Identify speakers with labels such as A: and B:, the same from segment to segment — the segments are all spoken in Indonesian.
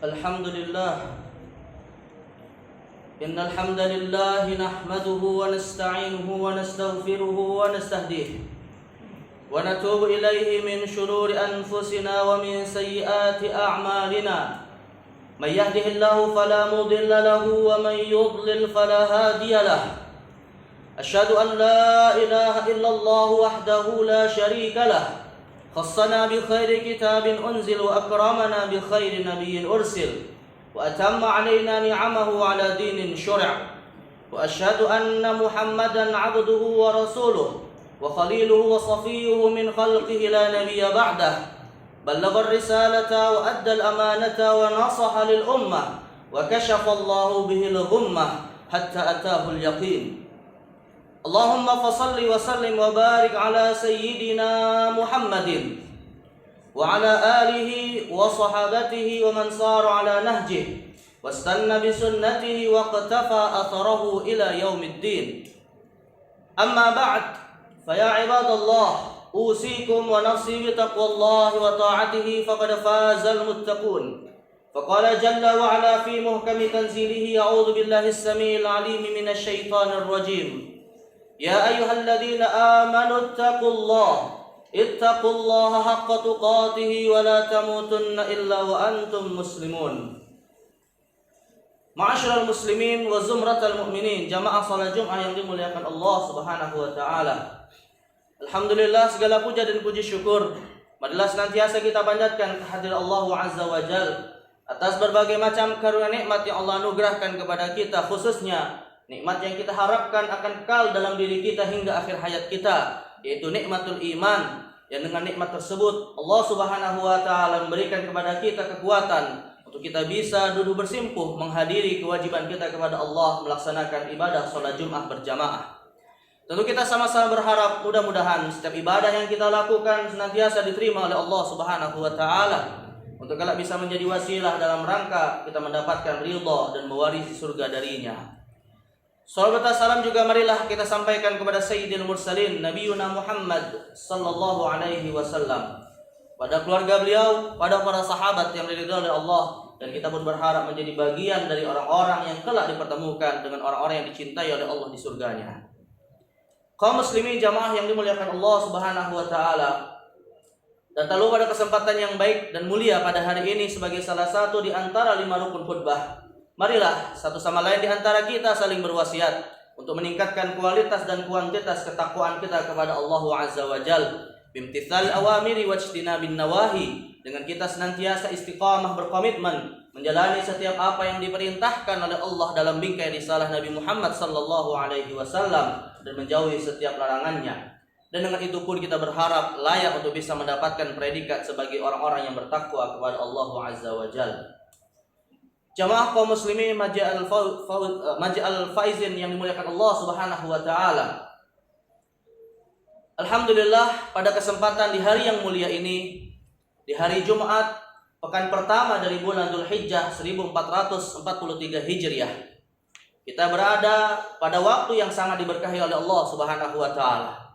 A: الحمد لله إن الحمد لله نحمده ونستعينه ونستغفره ونستهديه ونتوب إليه من شرور أنفسنا ومن سيئات أعمالنا من يهده الله فلا مضل له ومن يضلل فلا هادي له أشهد أن لا إله إلا الله وحده لا شريك له خصنا بخير كتاب أنزل وأكرمنا بخير نبي أرسل وأتم علينا نعمه على دين شرع وأشهد أن محمدا عبده ورسوله وخليله وصفيه من خلقه لا نبي بعده بلغ الرسالة وأدى الأمانة ونصح للأمة وكشف الله به الغمة حتى أتاه اليقين اللهم فصل وسلم وبارك على سيدنا محمد وعلى آله وصحابته ومن صار على نهجه واستنى بسنته واقتفى أثره إلى يوم الدين أما بعد فيا عباد الله أوصيكم ونفسي بتقوى الله وطاعته فقد فاز المتقون فقال جل وعلا في محكم تنزيله أعوذ بالله السميع العليم من الشيطان الرجيم يا أيها الذين آمنوا اتقوا الله حق تقاته ولا تموتن إلا وأنتم مسلمون. Ma'asyiral muslimin wa zumratal mu'minin, jamaah salat Jumat yang dimuliakan Allah Subhanahu wa taala. Alhamdulillah, segala puja dan puji syukur marilah senantiasa kita panjatkan kehadirat Allah Azza wa Jalla atas berbagai macam karunia nikmat yang Allah anugerahkan kepada kita, khususnya nikmat yang kita harapkan akan kekal dalam diri kita hingga akhir hayat kita, yaitu nikmatul iman. Yang dengan nikmat tersebut Allah Subhanahu wa taala memberikan kepada kita kekuatan untuk kita bisa duduk bersimpuh menghadiri kewajiban kita kepada Allah melaksanakan ibadah salat Jumat berjamaah. Tentu kita sama-sama berharap mudah-mudahan setiap ibadah yang kita lakukan senantiasa diterima oleh Allah Subhanahu wa taala untuk kelak bisa menjadi wasilah dalam rangka kita mendapatkan ridha dan mewarisi surga darinya. Salawat dan salam juga marilah kita sampaikan kepada Sayyidil Mursalin Nabiyuna Muhammad sallallahu alaihi wasallam, pada keluarga beliau, pada para sahabat yang diridhai oleh Allah, dan kita pun berharap menjadi bagian dari orang-orang yang kelak dipertemukan dengan orang-orang yang dicintai oleh Allah di surganya. Kaum muslimin jamaah yang dimuliakan Allah Subhanahu wa taala, dan tak lupa pada kesempatan yang baik dan mulia pada hari ini sebagai salah satu di antara 5 rukun khutbah, marilah satu sama lain di antara kita saling berwasiat untuk meningkatkan kualitas dan kuantitas ketakwaan kita kepada Allah Azza wa Jalla bimtithal awamiri wajtinabin nawahi, dengan kita senantiasa istiqamah berkomitmen menjalani setiap apa yang diperintahkan oleh Allah dalam bingkai risalah Nabi Muhammad sallallahu alaihi wasallam dan menjauhi setiap larangannya. Dan dengan itu pun kita berharap layak untuk bisa mendapatkan predikat sebagai orang-orang yang bertakwa kepada Allah Azza wa Jalla. Jamaah kaum muslimin maja'al faizin yang dimuliakan Allah Subhanahu wa taala. Alhamdulillah, pada kesempatan di hari yang mulia ini, di hari Jumat pekan pertama dari bulan Dzulhijjah 1443 Hijriah, kita berada pada waktu yang sangat diberkahi oleh Allah Subhanahu wa taala.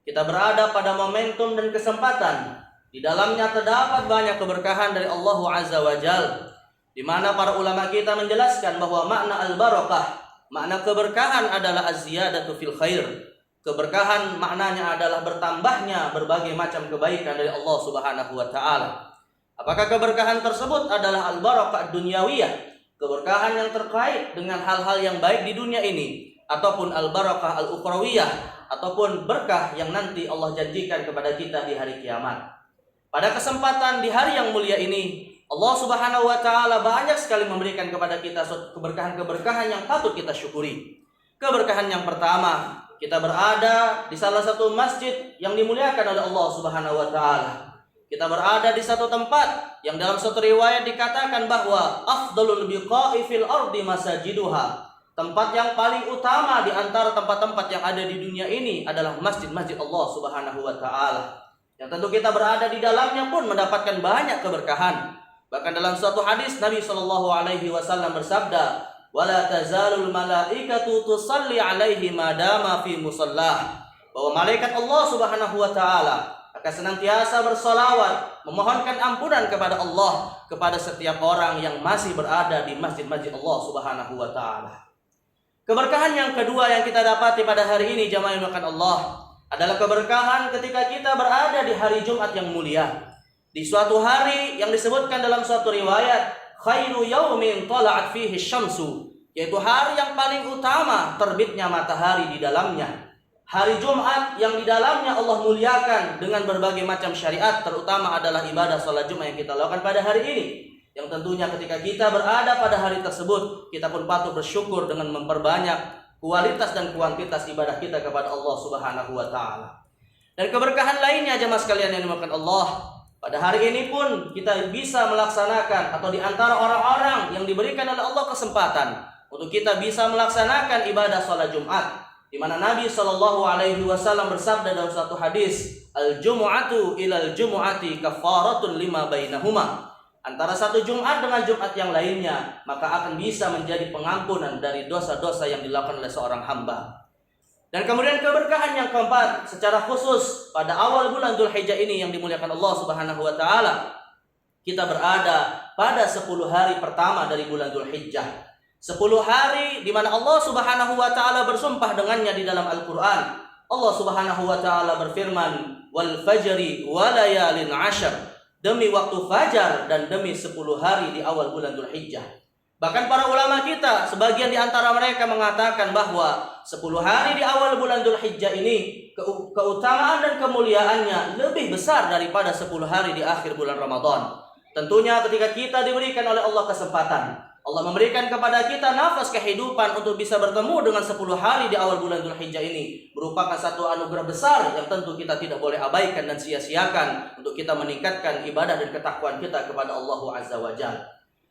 A: Kita berada pada momentum dan kesempatan di dalamnya terdapat banyak keberkahan dari Allah Azza wa Jalla, di mana para ulama kita menjelaskan bahwa makna al-barakah, makna keberkahan adalah az-ziyadatu fil khair. Keberkahan maknanya adalah bertambahnya berbagai macam kebaikan dari Allah Subhanahu wa taala. Apakah keberkahan tersebut adalah al-barakah dunyawiyah, keberkahan yang terkait dengan hal-hal yang baik di dunia ini, ataupun al-barakah al-ukhrawiyah, ataupun berkah yang nanti Allah janjikan kepada kita di hari kiamat. Pada kesempatan di hari yang mulia ini, Allah Subhanahu wa taala banyak sekali memberikan kepada kita keberkahan-keberkahan yang patut kita syukuri. Keberkahan yang pertama, kita berada di salah satu masjid yang dimuliakan oleh Allah Subhanahu wa taala. Kita berada di satu tempat yang dalam satu riwayat dikatakan bahwa afdalul biqa'i fil ardi masajiduha. Tempat yang paling utama di antara tempat-tempat yang ada di dunia ini adalah masjid-masjid Allah Subhanahu wa taala. Yang tentu kita berada di dalamnya pun mendapatkan banyak keberkahan. Bahkan dalam suatu hadis Nabi sallallahu alaihi wasallam bersabda, "Wala tazalul malaikatu tusalli alaihi madama fi musallah." Bahwa malaikat Allah Subhanahu wa taala akan senantiasa bersolawat, memohonkan ampunan kepada Allah, kepada setiap orang yang masih berada di masjid-masjid Allah Subhanahu wa Ta'ala. Keberkahan yang kedua yang kita dapati pada hari ini, jamaah yang dimuliakan Allah, adalah keberkahan ketika kita berada di hari Jumat yang mulia. Di suatu hari yang disebutkan dalam suatu riwayat, khairu yaumin tala'at fihi syamsu, yaitu hari yang paling utama terbitnya matahari di dalamnya. Hari Jumat yang di dalamnya Allah muliakan dengan berbagai macam syariat, terutama adalah ibadah sholat Jumat yang kita lakukan pada hari ini. Yang tentunya ketika kita berada pada hari tersebut, kita pun patut bersyukur dengan memperbanyak kualitas dan kuantitas ibadah kita kepada Allah Subhanahu wa Ta'ala. Dan keberkahan lainnya, jemaah sekalian yang dimuliakan Allah, pada hari ini pun kita bisa melaksanakan, atau di antara orang-orang yang diberikan oleh Allah kesempatan untuk kita bisa melaksanakan ibadah sholat Jumat, di mana Nabi SAW bersabda dalam satu hadis, al-jumu'atu ilal jumu'ati kafaratun lima bainahuma. Antara satu Jumat dengan Jumat yang lainnya, maka akan bisa menjadi pengampunan dari dosa-dosa yang dilakukan oleh seorang hamba. Dan kemudian keberkahan yang keempat, secara khusus pada awal bulan Dzulhijjah ini yang dimuliakan Allah Subhanahu wa Ta'ala, kita berada pada 10 hari pertama dari bulan Dzulhijjah. 10 hari di mana Allah Subhanahu wa Ta'ala bersumpah dengannya di dalam Al-Qur'an. Allah Subhanahu wa Ta'ala berfirman, wal fajri wa layalin 'ashr, demi waktu fajar dan demi 10 hari di awal bulan Dzulhijjah. Bahkan para ulama kita, sebagian di antara mereka mengatakan bahwa 10 hari di awal bulan Dzulhijjah ini keutamaan dan kemuliaannya lebih besar daripada 10 hari di akhir bulan Ramadan. Tentunya ketika kita diberikan oleh Allah kesempatan, Allah memberikan kepada kita nafas kehidupan untuk bisa bertemu dengan 10 hari di awal bulan Dzulhijjah ini, merupakan satu anugerah besar yang tentu kita tidak boleh abaikan dan sia-siakan untuk kita meningkatkan ibadah dan ketakwaan kita kepada Allah Azza wa Jalla.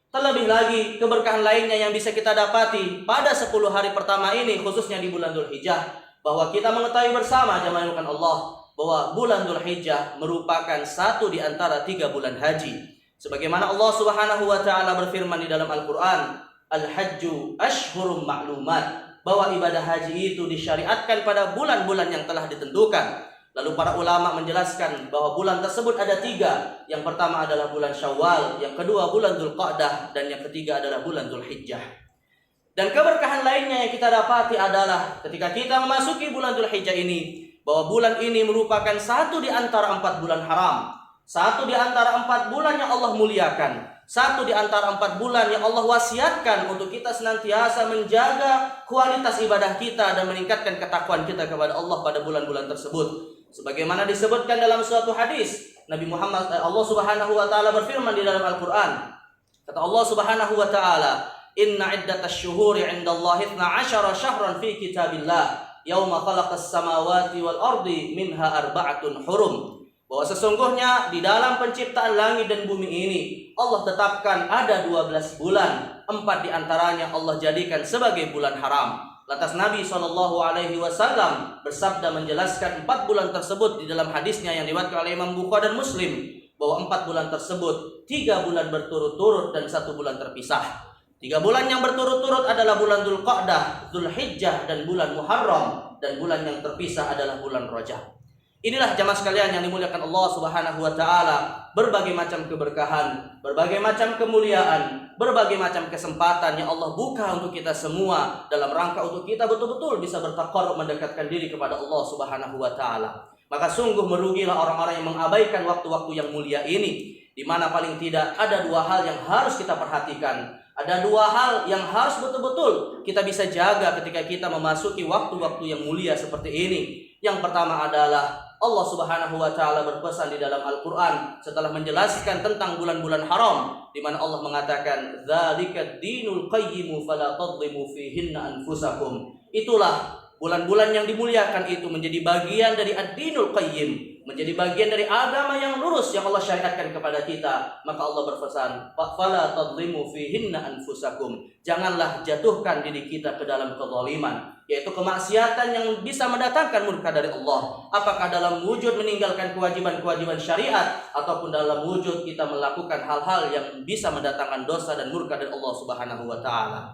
A: Terlebih lagi, keberkahan lainnya yang bisa kita dapati pada 10 hari pertama ini, khususnya di bulan Dzulhijjah, bahwa kita mengetahui bersama, jemaah Allah, bahwa bulan Dzulhijjah merupakan satu di antara 3 bulan haji. Sebagaimana Allah Subhanahu wa Ta'ala berfirman di dalam Al-Qur'an, Al-Hajju Ashhurum Ma'lumat, bahwa ibadah haji itu disyariatkan pada bulan-bulan yang telah ditentukan. Lalu para ulama menjelaskan bahwa bulan tersebut ada 3. Yang pertama adalah bulan Syawal, yang kedua bulan Dzulqa'dah, dan yang ketiga adalah bulan Dzulhijjah. Dan keberkahan lainnya yang kita dapati adalah ketika kita memasuki bulan Dzulhijjah ini, bahwa bulan ini merupakan satu di antara 4 bulan haram. Satu di antara 4 bulan yang Allah muliakan. Satu di antara 4 bulan yang Allah wasiatkan untuk kita senantiasa menjaga kualitas ibadah kita dan meningkatkan ketakwaan kita kepada Allah pada bulan-bulan tersebut. Sebagaimana disebutkan dalam suatu hadis, Allah Subhanahu wa Ta'ala berfirman di dalam Al-Qur'an. Kata Allah Subhanahu wa Ta'ala, "Inna iddatasy syuhuri 'indallahi 12 syahran fi kitabillah, yauma khalaqas samawati wal ardi minha arba'atun hurum." Bahwa sesungguhnya di dalam penciptaan langit dan bumi ini Allah tetapkan ada 12 bulan, 4 di antaranya Allah jadikan sebagai bulan haram. Lantas Nabi SAW bersabda menjelaskan 4 bulan tersebut di dalam hadisnya yang diriwayatkan oleh Imam Bukhari dan Muslim, bahwa 4 bulan tersebut 3 bulan berturut-turut dan 1 bulan terpisah. 3 bulan yang berturut-turut adalah bulan Dzulqa'dah, Dzulhijjah, dan bulan Muharram, dan bulan yang terpisah adalah bulan Rajab. Inilah jamaah sekalian yang dimuliakan Allah Subhanahu wa Ta'ala, berbagai macam keberkahan, berbagai macam kemuliaan, berbagai macam kesempatan yang Allah buka untuk kita semua dalam rangka untuk kita betul-betul bisa bertaqarrub mendekatkan diri kepada Allah Subhanahu wa Ta'ala. Maka sungguh merugilah orang-orang yang mengabaikan waktu-waktu yang mulia ini, di mana paling tidak ada 2 hal yang harus kita perhatikan. Ada 2 hal yang harus betul-betul kita bisa jaga ketika kita memasuki waktu-waktu yang mulia seperti ini. Yang pertama adalah Allah Subhanahu wa Ta'ala berpesan di dalam Al-Qur'an setelah menjelaskan tentang bulan-bulan haram, di mana Allah mengatakan, "Dzalika dinul qayyimu fala tadhlimu fihinna anfusakum." Itulah bulan-bulan yang dimuliakan itu menjadi bagian dari ad-dinul qayyim, menjadi bagian dari agama yang lurus yang Allah syariatkan kepada kita. Maka Allah berpesan, "Fala tadhlimu fihinna anfusakum." Janganlah jatuhkan diri kita ke dalam kezaliman, yaitu kemaksiatan yang bisa mendatangkan murka dari Allah. Apakah dalam wujud meninggalkan kewajiban-kewajiban syariat, ataupun dalam wujud kita melakukan hal-hal yang bisa mendatangkan dosa dan murka dari Allah Subhanahu wa Ta'ala.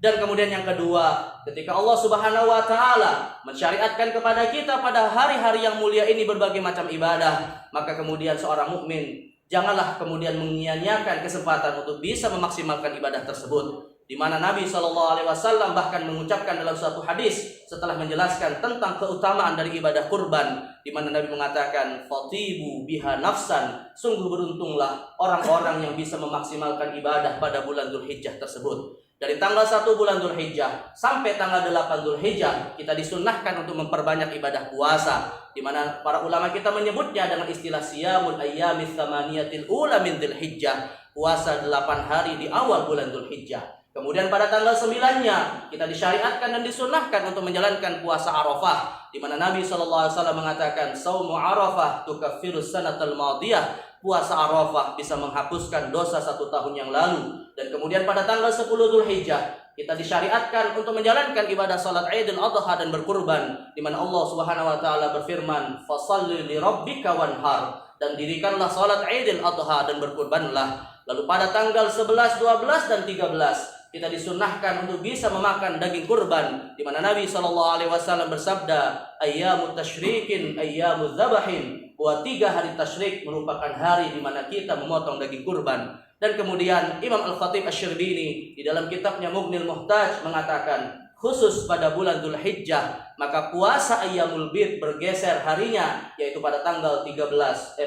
A: Dan kemudian yang kedua, ketika Allah Subhanahu wa taala mensyariatkan kepada kita pada hari-hari yang mulia ini berbagai macam ibadah, maka kemudian seorang mukmin janganlah kemudian menyia-nyiakan kesempatan untuk bisa memaksimalkan ibadah tersebut. Di mana Nabi SAW bahkan mengucapkan dalam suatu hadis setelah menjelaskan tentang keutamaan dari ibadah kurban, di mana Nabi mengatakan, "Fatibu biha nafsan," sungguh beruntunglah orang-orang yang bisa memaksimalkan ibadah pada bulan Dzulhijjah tersebut. Dari tanggal 1 bulan Dzulhijjah sampai tanggal 8 Dzulhijjah kita disunnahkan untuk memperbanyak ibadah puasa, di mana para ulama kita menyebutnya dengan istilah siyamul ayyamis tsamaniyatil ula min Dzulhijjah, puasa 8 hari di awal bulan Dzulhijjah. Kemudian pada tanggal 9-nya kita disyariatkan dan disunnahkan untuk menjalankan puasa Arafah, di mana Nabi SAW mengatakan, "Shaumu Arafah tukaffirus sanatal madiyah." Puasa Arafah bisa menghapuskan dosa 1 tahun yang lalu. Dan kemudian pada tanggal 10 Dzulhijjah kita disyariatkan untuk menjalankan ibadah salat Idul Adha dan berkurban, di mana Allah Subhanahu wa taala berfirman, "Fashalli li rabbika wanhar," dan dirikanlah salat Idul Adha dan berkurbanlah. Lalu pada tanggal 11, 12 dan 13 kita disunnahkan untuk bisa memakan daging kurban, di mana Nabi SAW bersabda, "Ayyamut tasyrikin ayyamuz zabahin," bahwa 3 hari tasyrik merupakan hari di mana kita memotong daging kurban. Dan kemudian Imam Al-Khatib Asy-Syirbini di dalam kitabnya Mughnil Muhtaj mengatakan, khusus pada bulan Dzulhijjah maka puasa Ayyamul Bid bergeser harinya, yaitu pada tanggal 14,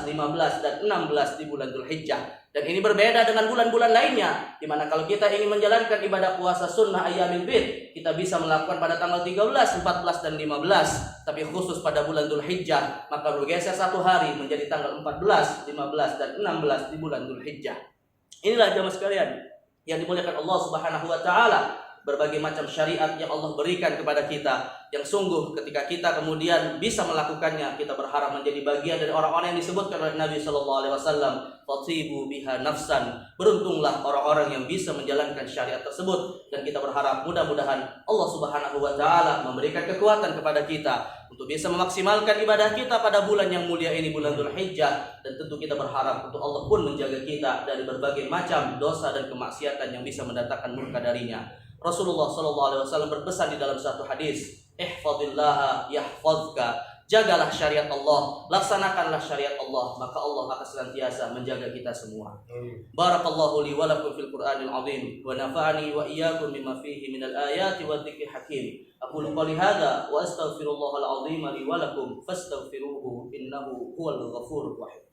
A: 15 dan 16 di bulan Dzulhijjah. Dan ini berbeda dengan bulan-bulan lainnya, di mana kalau kita ingin menjalankan ibadah puasa sunnah Ayyamul Bid, kita bisa melakukan pada tanggal 13, 14 dan 15. Tapi khusus pada bulan Dzulhijjah maka bergeser 1 hari menjadi tanggal 14, 15 dan 16 di bulan Dzulhijjah. Inilah jemaah sekalian yang dimuliakan Allah Subhanahu wa taala, berbagai macam syariat yang Allah berikan kepada kita, yang sungguh ketika kita kemudian bisa melakukannya, kita berharap menjadi bagian dari orang-orang yang disebutkan oleh Nabi SAW, "Fatibu biha nafsan." Beruntunglah orang-orang yang bisa menjalankan syariat tersebut, dan kita berharap mudah-mudahan Allah Subhanahu wa taala memberikan kekuatan kepada kita untuk bisa memaksimalkan ibadah kita pada bulan yang mulia ini, bulan Dzulhijjah. Dan tentu kita berharap untuk Allah pun menjaga kita dari berbagai macam dosa dan kemaksiatan yang bisa mendatangkan murka darinya. Rasulullah SAW berpesan di dalam satu hadis, "Ihfadillah yahfazka." Jagalah syariat Allah, laksanakanlah syariat Allah, maka Allah akan senantiasa menjaga kita semua. Barakallahu li wa lakum fil Qur'anil azim wa nafa'ani wa iyyakum bima fihi minal ayati wa dzikril hakim. Aqulu qouli hadza wa astaghfirullahal azim li wa lakum fastaghfiruhu innahu huwal ghafurur rahim.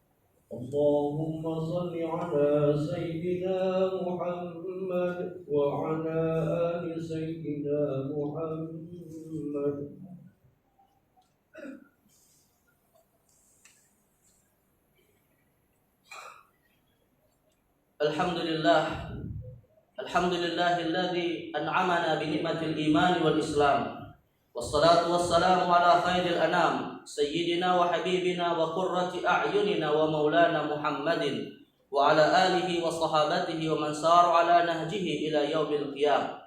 B: اللهم صل على سيدنا محمد وعلى آل سيدنا محمد.
A: Alhamdulillahilladzi an'amana bi ni'matil iman wal islam. Wassalatu wassalamu ala khairil anam sayyidina wa habibina wa qurrati a'yunina wa maulana Muhammadin wa ala alihi wa sahabatihi wa man sara ala nahjihi ila yaumil qiyam.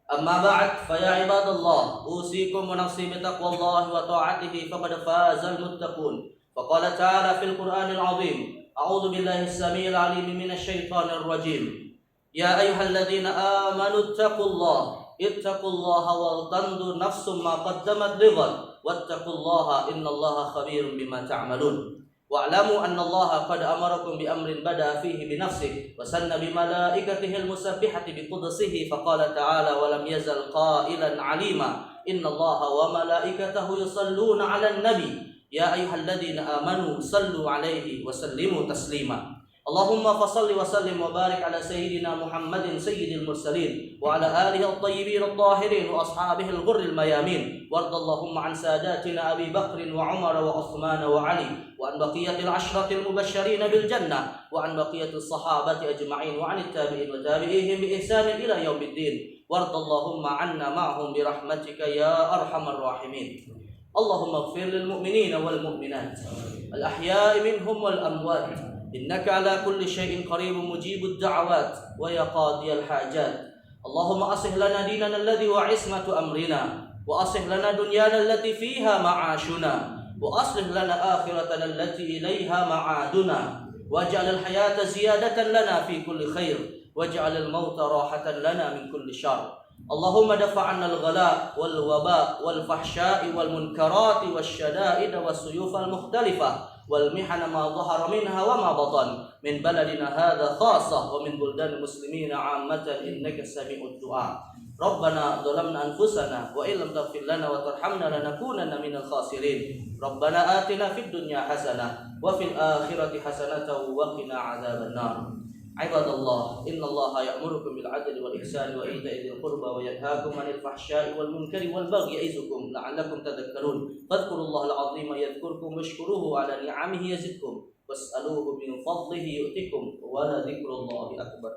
A: Amma ba'd, fa ya ibadallah, usikum wa nafsi bi taqwallahi wa ta'atihi faqad fazal muttaqun. Faqala ta'ala fil Qur'anil 'azim, a'udzu billahi as-sami'il 'alim minasy syaithanir rajim. Ya ayyuhalladzina amanu taqullaha ittaqullaha wal tanzur nafsum ma qaddamat lighad wattaqullaha innallaha khabirun bima ta'malun. Wa'lamu annallaha qad amarakum bi amrin bada fihi bi nafsihi wa sanna bi malaikatihi al-musabbihati bi qudrasihi faqala ta'ala wa lam yazal qailan 'alima innallaha wa malaikatahu yusalluna 'alan nabi ya ayyuhalladzina amanu sallu 'alaihi wa sallimu taslima. Allahumma fasalli wa sallim wa barik ala sayyidina Muhammadin sayyidil mursalin wa ala alihi at-tayyibin at-tahirin wa ashabihi al-ghurril mayamin. Wardallahumma an sadatina Abi Bakr wa Umar wa Uthman wa Ali wa an baqiyatil ashratil mubasysyirin bil jannah wa an baqiyatis sahabati ajma'in wa anit tabi'in wa tabi'ihim bi ihsan ila yaumiddin. Wardallahumma anna ma'hum bi rahmatika ya arhamar rahimin. Allahumma ighfir lil mu'minina wal mu'minat al ahya'i minhum wal amwat. إنك على كل شيء قريب مجيب الدعوات ويا قاضي الحاجات. اللهم أصلح لنا ديننا الذي هو عصمة أمرنا وأصلح لنا دنيانا التي فيها معاشنا وأصلح لنا آخرتنا التي إليها معادنا واجعل الحياة زيادة لنا في كل خير واجعل الموت راحة لنا من كل شر اللهم دفع عنا الغلاء والوباء والفحشاء والمنكرات والشدائد والسيوف المختلفة والمحن ما ظهر منها وما بطن من بلدنا هذا خاصة ومن بلدان المسلمين عامة إنك سميع الدعاء ربنا ظلمنا أنفسنا وإن لم تغفر لنا وترحمنا لنكونن من الخاسرين ربنا آتنا في الدنيا حسنة وفي الآخرة حسنة وقنا عذاب النار عباد الله إن الله يأمركم بالعدل والإحسان وإيتاء ذي القربى وينهاكم عن الفحشاء والمنكر والبغي يعظكم لعلكم تذكرون فاذكروا الله العظيم يذكركم واشكروه على نعمه يزدكم واسألوه من فضله يؤتكم ولذكر الله أكبر.